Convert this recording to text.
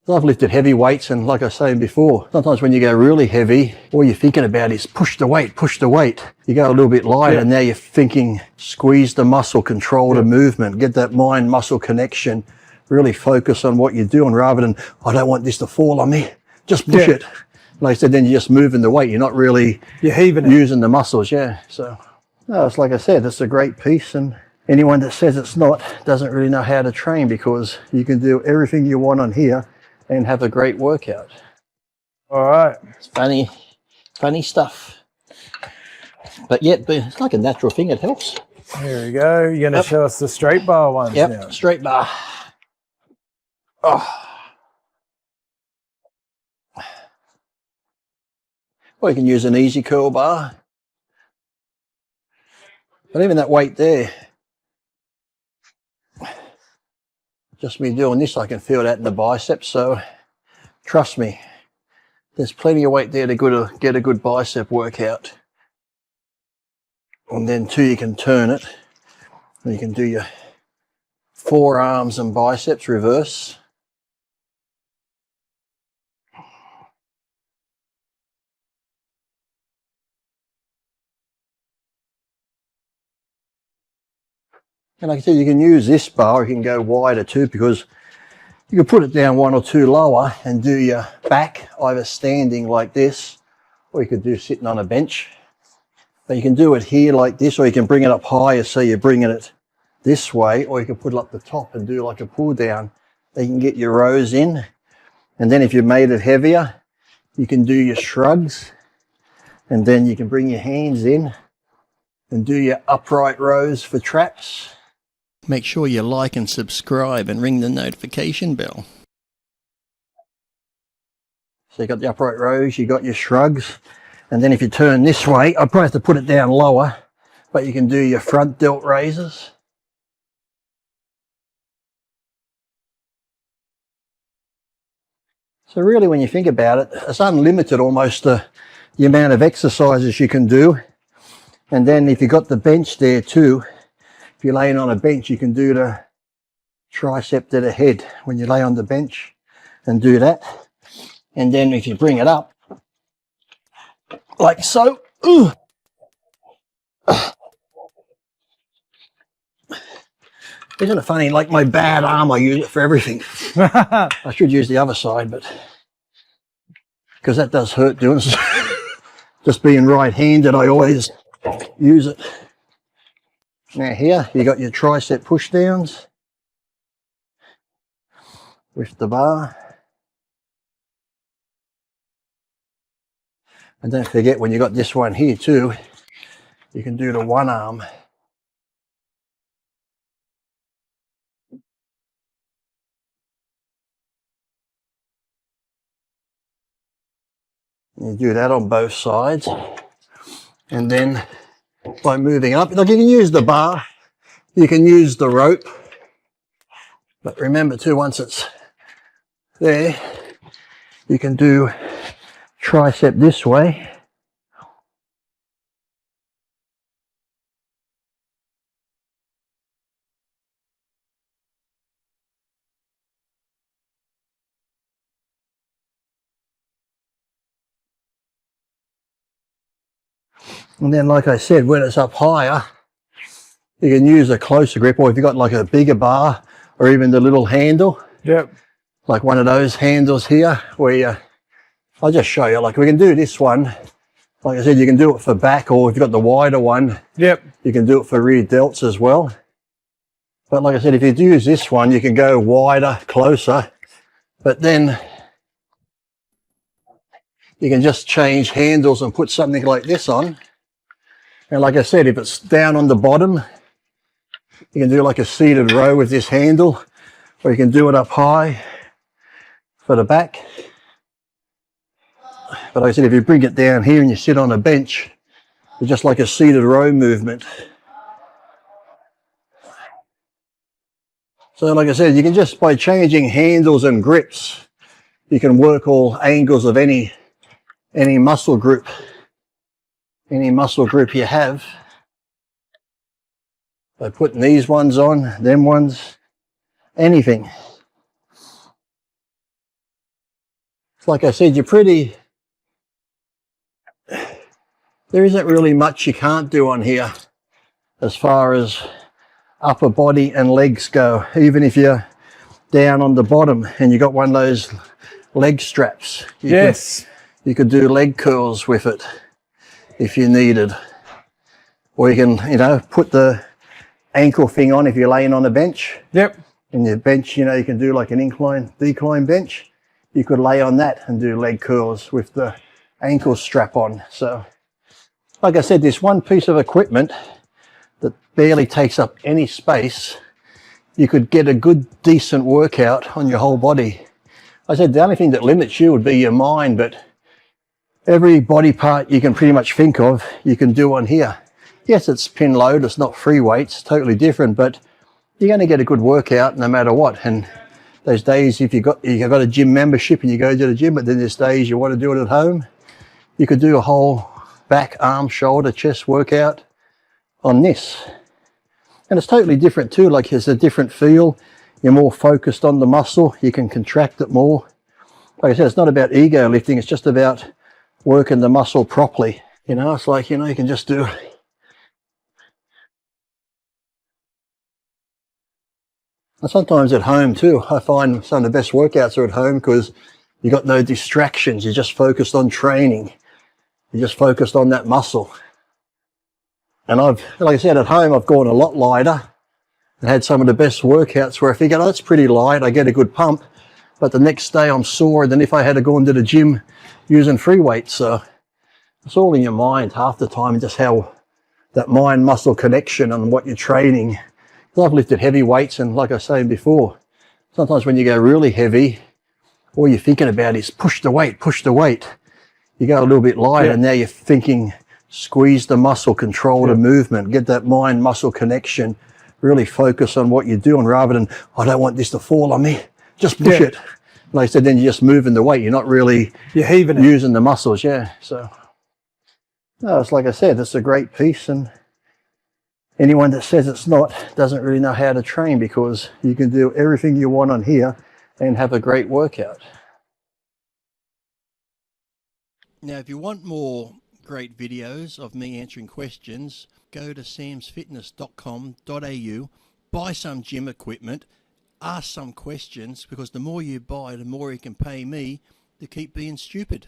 I've lifted heavy weights, and like I was saying before, sometimes when you go really heavy, all you're thinking about is push the weight, push the weight. You go a little bit lighter, and now you're thinking squeeze the muscle, control the movement, get that mind-muscle connection, really focus on what you're doing rather than, I don't want this to fall on me, just push it. Like I said, then you're just moving the weight, you're not really using the muscles, So, it's like I said, it's a great piece, and anyone that says it's not doesn't really know how to train, because you can do everything you want on here and have a great workout. All right. It's funny stuff. But yet, it's like a natural thing, it helps. Here we go. You're going to show us the straight bar ones now. Straight bar. Oh. Or you can use an easy curl bar. But even that weight there, just me doing this, I can feel that in the biceps. So trust me, there's plenty of weight there to get a good bicep workout. And then too, you can turn it. You can do your forearms and biceps reverse. And like I said, you can use this bar, you can go wider too, because you can put it down 1 or 2 lower and do your back either standing like this, or you could do sitting on a bench. But you can do it here like this, or you can bring it up higher, so you're bringing it this way, or you can put it up the top and do like a pull down. Then you can get your rows in. And then if you made it heavier, you can do your shrugs, and then you can bring your hands in and do your upright rows for traps. Make sure you like and subscribe and ring the notification bell. So you got the upright rows, you got your shrugs, and then if you turn this way, I probably have to put it down lower, but you can do your front delt raises. So really, when you think about it, it's unlimited almost the amount of exercises you can do. And then if you've got the bench there too, if you're laying on a bench, you can do the tricep to the head when you lay on the bench and do that. And then if you bring it up, like so, isn't it funny, like my bad arm, I use it for everything. I should use the other side, but because that does hurt doing it. Just being right-handed, I always use it. Now here, you got your tricep push downs with the bar. And don't forget, when you got this one here too, you can do the one arm. You do that on both sides. And then by moving up, like you can use the bar, you can use the rope. But remember too, once it's there, you can do tricep this way. And then, like I said, when it's up higher, you can use a closer grip, or if you've got like a bigger bar or even the little handle. Yep. Like one of those handles here where you, I'll just show you, like we can do this one. Like I said, you can do it for back, or if you've got the wider one, yep, you can do it for rear delts as well. But like I said, if you use this one, you can go wider, closer, but then you can just change handles and put something like this on. And like I said, if it's down on the bottom, you can do like a seated row with this handle, or you can do it up high for the back. But like I said, if you bring it down here and you sit on a bench, it's just like a seated row movement. So like I said, you can just, by changing handles and grips, you can work all angles of any muscle group you have. By putting these ones on, them ones, anything. like I said, there isn't really much you can't do on here as far as upper body and legs go. Even if you're down on the bottom and you got one of those leg straps, you could do leg curls with it if you needed. Or you can, you know, put the ankle thing on if you're laying on a bench. Yep. And your bench, you know, you can do like an incline, decline bench. You could lay on that and do leg curls with the ankle strap on. So, like I said, this one piece of equipment that barely takes up any space, you could get a good, decent workout on your whole body. I said the only thing that limits you would be your mind, but every body part you can pretty much think of, you can do on here. Yes, it's pin load, it's not free weights, totally different, but you're going to get a good workout no matter what. And those days, if you've got a gym membership and you go to the gym, but then there's days you want to do it at home, you could do a whole back, arm, shoulder, chest workout on this. And it's totally different too, like it's a different feel. You're more focused on the muscle, you can contract it more. Like I said, it's not about ego lifting, it's just about working the muscle properly. You know, it's like, you know, you can just do. And sometimes at home too, I find some of the best workouts are at home because you got no distractions. You're just focused on training. You're just focused on that muscle. And like I said, at home, I've gone a lot lighter and had some of the best workouts where I figure, oh, that's pretty light. I get a good pump, but the next day I'm sore than if I had to go into the gym using free weights. So it's all in your mind half the time, just how that mind-muscle connection and what you're training. I've lifted heavy weights, and like I was saying before, sometimes when you go really heavy, all you're thinking about is push the weight, push the weight. You go a little bit lighter, and now you're thinking, squeeze the muscle, control the movement, get that mind-muscle connection, really focus on what you're doing rather than, I don't want this to fall on me, just push it. Like I said, then you're just moving the weight, you're not really using the muscles, So, no, it's like I said, it's a great piece, and anyone that says it's not doesn't really know how to train, because you can do everything you want on here and have a great workout. Now, if you want more great videos of me answering questions, go to samsfitness.com.au, buy some gym equipment, ask some questions, because the more you buy, the more you can pay me to keep being stupid.